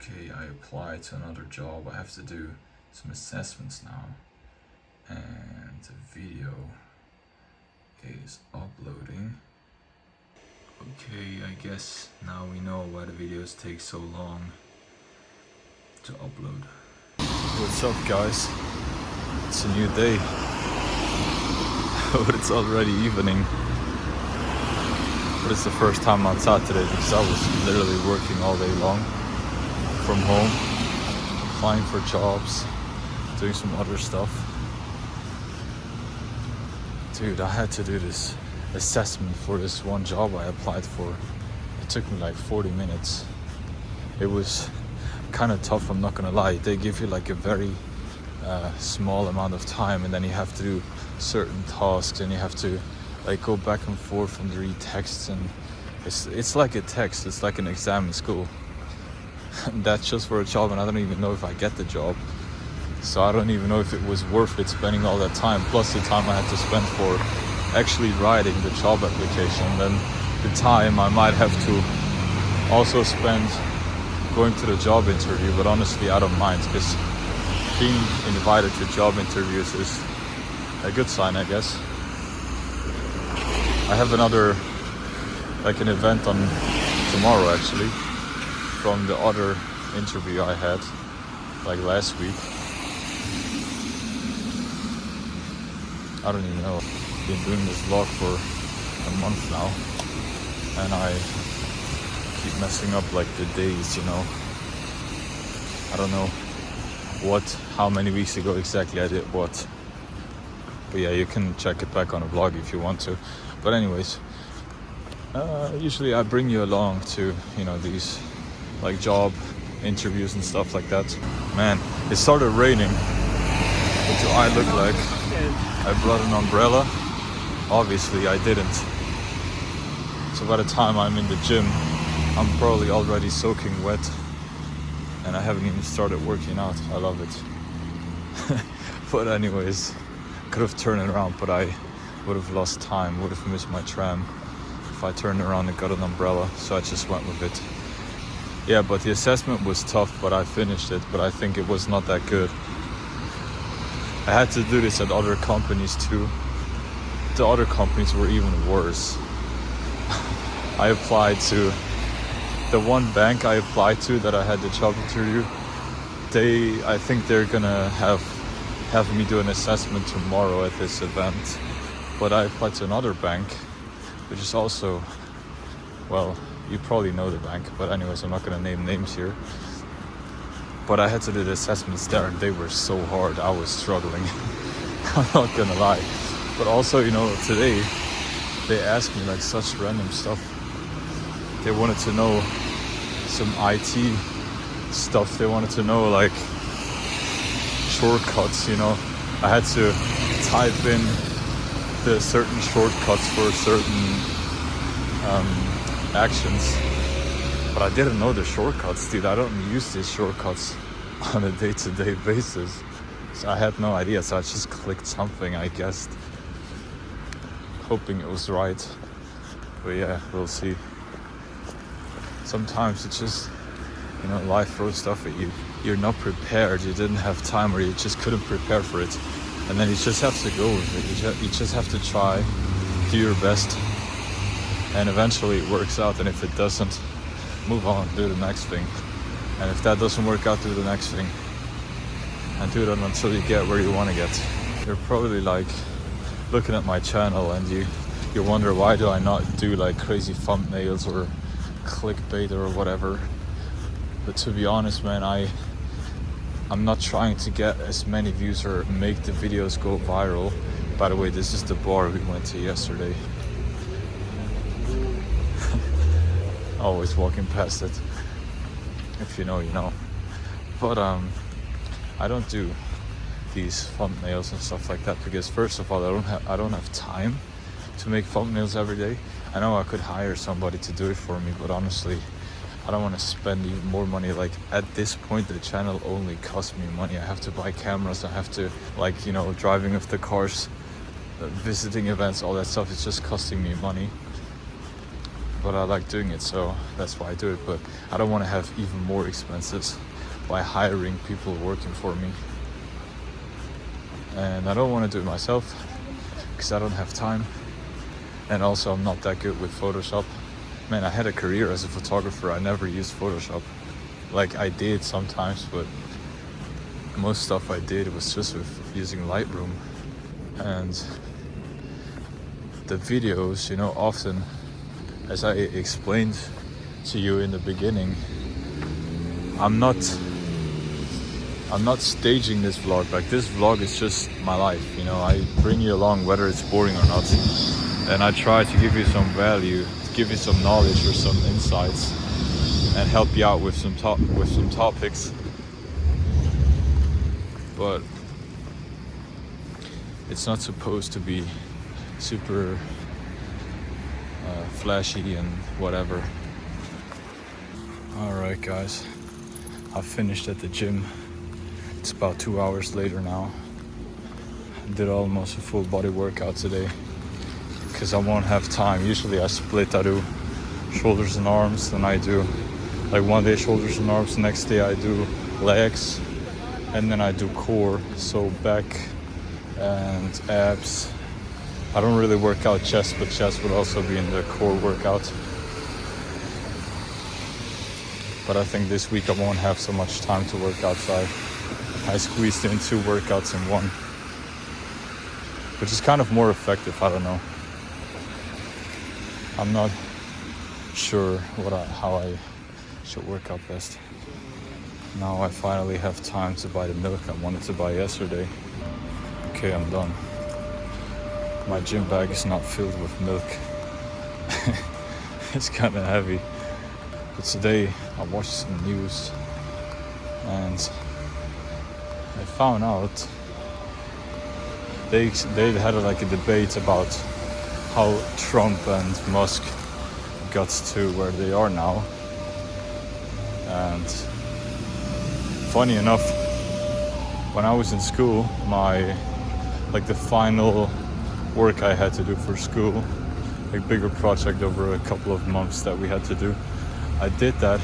Okay, I applied to another job. I have to do some assessments now, and the video is uploading. Okay, I guess now we know why the videos take so long to upload. What's up, guys? It's a new day, but it's already evening. But it's the first time outside today because I was literally working all day long from home, applying for jobs, doing some other stuff. Dude, I had to do this assessment for this one job I applied for. It took me like 40 minutes. It was kind of tough, I'm not gonna lie. They give you like a very small amount of time, and then you have to do certain tasks, and you have to like go back and forth and read texts, and it's like a text, it's like an exam in school. That's just for a job, and I don't even know if I get the job. So I don't even know if it was worth it spending all that time, plus the time I had to spend for actually writing the job application, and then the time I might have to also spend going to the job interview. But honestly, I don't mind, because being invited to job interviews is a good sign, I guess. I have another, like an event on tomorrow actually, from the other interview I had like last week. I don't even know. I've been doing this vlog for a month now, and I keep messing up like the days, you know. I don't know how many weeks ago exactly I did what. But yeah, you can check it back on a vlog if you want to. But anyways, usually I bring you along to, you know, these like job interviews and stuff like that. Man, it started raining. What do I look like? I brought an umbrella. Obviously I didn't. So by the time I'm in the gym, I'm probably already soaking wet, and I haven't even started working out. I love it. But anyways, could have turned around, but I would have lost time, would have missed my tram if I turned around and got an umbrella. So I just went with it. Yeah, but the assessment was tough, but I finished it. But I think it was not that good. I had to do this at other companies too. The other companies were even worse. I applied to the one bank I applied to that I had the job interview. I think they're gonna have me do an assessment tomorrow at this event. But I applied to another bank, which is also, well, you probably know the bank, but anyways, I'm not gonna name names here. But I had to do the assessments there, and they were so hard, I was struggling. I'm not gonna lie. But also, you know, today, they asked me like such random stuff. They wanted to know some IT stuff. They wanted to know like shortcuts, you know. I had to type in the certain shortcuts for certain actions, but I didn't know the shortcuts, dude. I don't use these shortcuts on a day-to-day basis, so I had no idea. So I just clicked something, I guessed, hoping it was right. But yeah, we'll see. Sometimes it's just, you know, life throws stuff at you. You're not prepared, you didn't have time, or you just couldn't prepare for it, and then you just have to go with it. You just have to try, do your best, and eventually it works out. And if it doesn't, move on, do the next thing. And if that doesn't work out, do the next thing, and do it until you get where you want to get. You're probably like looking at my channel, and you wonder, why do I not do like crazy thumbnails or clickbait or whatever? But to be honest, man, I'm not trying to get as many views or make the videos go viral. By the way, this is the bar we went to yesterday. Always walking past it. If you know, you know. But I don't do these thumbnails and stuff like that because, first of all, I don't have time to make thumbnails every day. I know I could hire somebody to do it for me, but honestly, I don't want to spend even more money. Like at this point, the channel only costs me money. I have to buy cameras. I have to, like, you know, driving with the cars, visiting events, all that stuff. It's just costing me money. but I like doing it, so that's why I do it. But I don't want to have even more expenses by hiring people working for me, and I don't want to do it myself because I don't have time, and also I'm not that good with Photoshop. Man, I had a career as a photographer. I never used Photoshop. Like, I did sometimes, but most stuff I did was just with using Lightroom. And the videos, you know, often, as I explained to you in the beginning, I'm not staging this vlog. Like, this vlog is just my life, you know. I bring you along whether it's boring or not, and I try to give you some value, to give you some knowledge or some insights, and help you out with some topics. But it's not supposed to be super flashy and whatever. Alright guys, I finished at the gym. It's about 2 hours later now. I did almost a full body workout today because I won't have time. Usually I split. I do shoulders and arms, then I do like one day shoulders and arms, the next day I do legs, and then I do core, so back and abs. I don't really work out chest, but chest would also be in the core workout. But I think this week I won't have so much time to work outside. I squeezed in 2 workouts in one, which is kind of more effective. I don't know. I'm not sure how I should work out best. Now I finally have time to buy the milk I wanted to buy yesterday. Okay, I'm done. My gym bag is not filled with milk. It's kind of heavy. But today I watched some news and I found out they had like a debate about how Trump and Musk got to where they are now. And funny enough, when I was in school, the final work I had to do for school, like bigger project over a couple of months that we had to do, I did that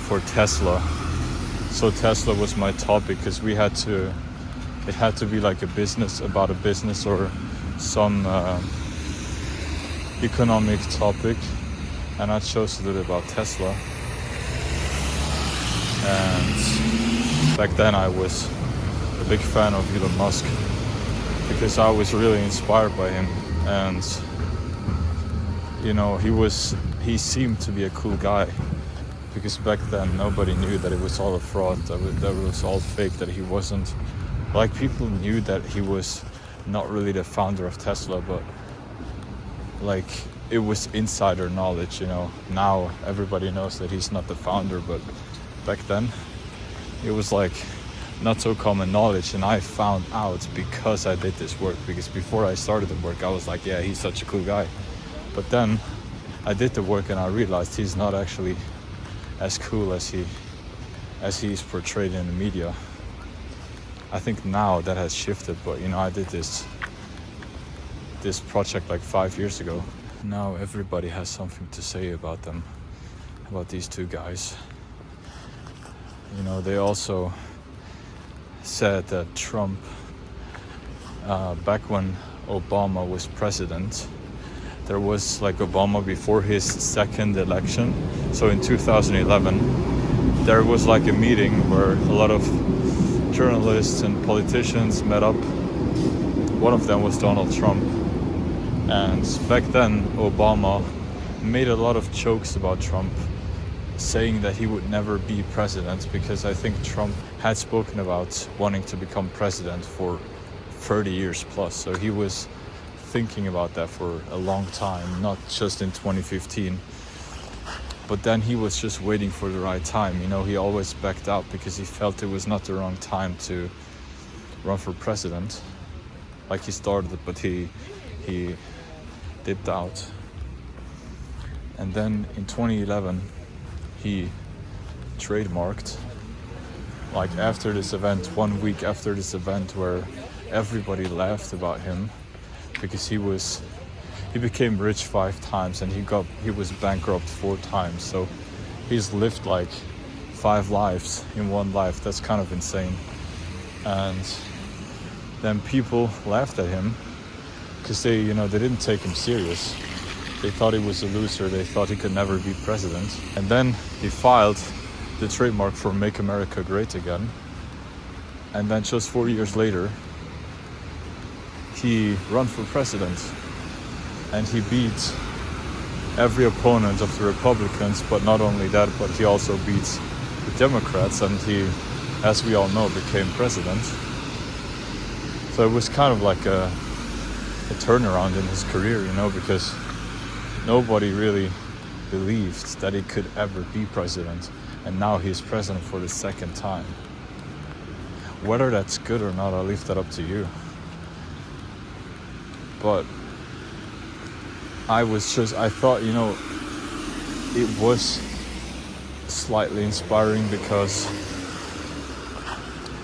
for Tesla. So Tesla was my topic because it had to be like about a business or some economic topic, and I chose to do it about Tesla. And back then I was a big fan of Elon Musk because I was really inspired by him, and you know, he seemed to be a cool guy, because back then nobody knew that it was all a fraud, that it was all fake, that he wasn't, like, people knew that he was not really the founder of Tesla, but like, it was insider knowledge, you know. Now everybody knows that he's not the founder, but back then it was like not so common knowledge, and I found out because I did this work. Because before I started the work I was like, yeah, he's such a cool guy, but then I did the work and I realized he's not actually as cool as he's portrayed in the media. I think now that has shifted, but you know, I did this project like 5 years ago. Now everybody has something to say about them, about these two guys. You know, they also said that Trump, back when Obama was president, there was like Obama before his second election, so in 2011, there was like a meeting where a lot of journalists and politicians met up. One of them was Donald Trump, and back then Obama made a lot of jokes about Trump, saying that he would never be president, because I think Trump had spoken about wanting to become president for 30 years plus. So he was thinking about that for a long time, not just in 2015. But then he was just waiting for the right time. You know, he always backed out because he felt it was not the wrong time to run for president. Like, he started, but he dipped out. And then in 2011, he trademarked, like after this event, 1 week after this event, where everybody laughed about him because he he became rich 5 times, and he was bankrupt 4 times. So he's lived like 5 lives in one life. That's kind of insane. And then people laughed at him because they didn't take him serious. They thought he was a loser. They thought he could never be president. And then he filed the trademark for Make America Great Again. And then just 4 years later, he ran for president. And he beat every opponent of the Republicans. But not only that, but he also beats the Democrats. And he, as we all know, became president. So it was kind of like a turnaround in his career, because nobody really believed that he could ever be president. And now he's president for the 2nd time. Whether that's good or not, I'll leave that up to you. But I thought, it was slightly inspiring because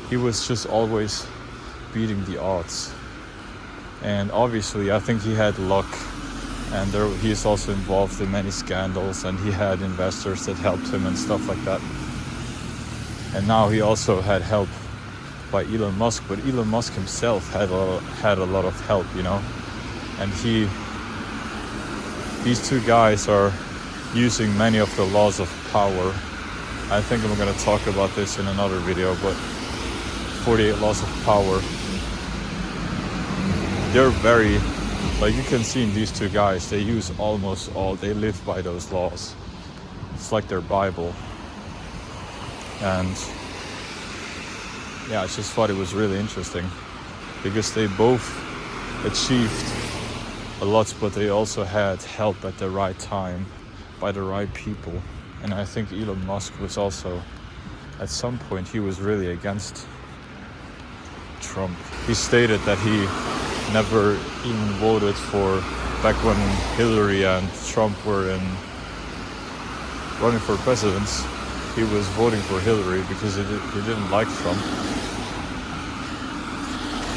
he was just always beating the odds. And obviously I think he had luck, and he is also involved in many scandals, and he had investors that helped him and stuff like that. And now he also had help by Elon Musk, but Elon Musk himself had a lot of help, and these two guys are using many of the laws of power. I think I'm going to talk about this in another video, but 48 laws of power, they're very, like you can see in these two guys, they live by those laws. It's like their Bible. And yeah, I just thought it was really interesting because they both achieved a lot, but they also had help at the right time by the right people. And I think Elon Musk was also, at some point, he was really against Trump. He stated that he never even voted for, back when Hillary and Trump were running for presidents, he was voting for Hillary because he didn't like Trump.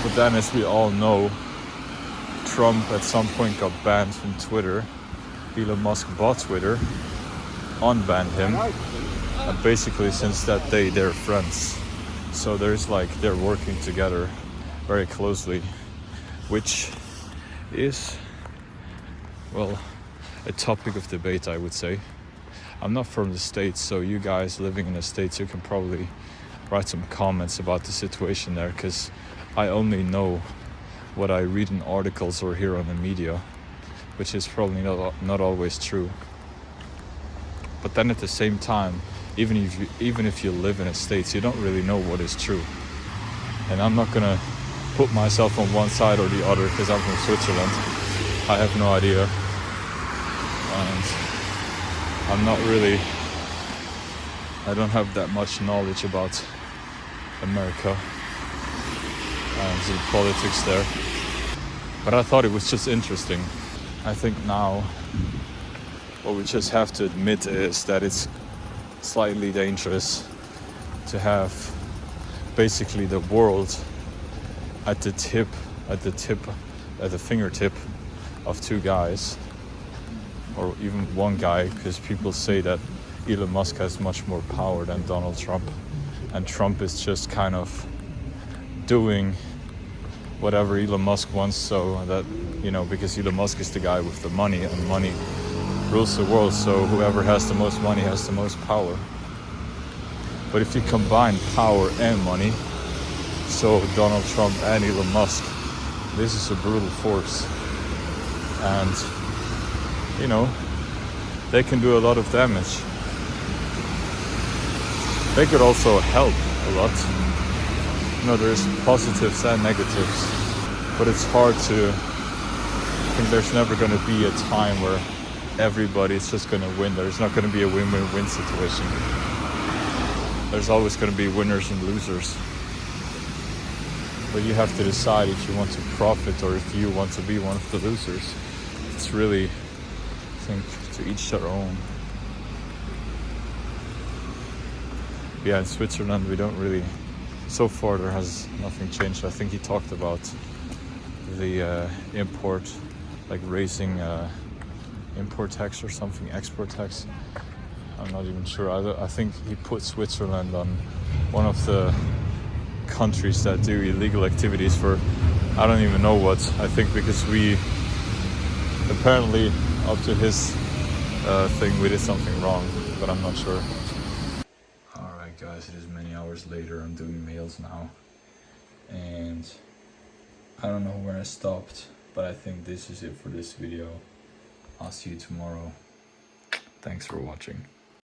But then, as we all know, Trump at some point got banned from Twitter. Elon Musk bought Twitter, unbanned him, and basically since that day they're friends. So they're working together very closely, which is, well, a topic of debate, I would say. I'm not from the States, so you guys living in the States, you can probably write some comments about the situation there, because I only know what I read in articles or hear on the media, which is probably not always true. But then at the same time, even if you live in the States, you don't really know what is true. And I'm not gonna put myself on one side or the other because I'm from Switzerland. I have no idea. And I don't have that much knowledge about America and the politics there. But I thought it was just interesting. I think now what we just have to admit is that it's slightly dangerous to have basically the world at the fingertip of two guys, or even one guy, because people say that Elon Musk has much more power than Donald Trump, and Trump is just kind of doing whatever Elon Musk wants, so that, because Elon Musk is the guy with the money, and money rules the world, so whoever has the most money has the most power. But if you combine power and money, so Donald Trump and Elon Musk, this is a brutal force. And, they can do a lot of damage. They could also help a lot. There's positives and negatives, but it's hard to think there's never going to be a time where everybody's just going to win. There's not going to be a win-win-win situation. There's always going to be winners and losers. But you have to decide if you want to profit or if you want to be one of the losers. It's really, I think, to each their own. Yeah, in Switzerland we don't really, so far there has nothing changed. I think he talked about the import like raising import tax or something, export tax. I'm not even sure. I think he put Switzerland on one of the countries that do illegal activities for I don't even know what. I think because we apparently up to his thing we did something wrong, but I'm not sure. Alright guys, it is many hours later. I'm doing mails now and I don't know where I stopped, but I think this is it for this video. I'll see you tomorrow. Thanks for watching.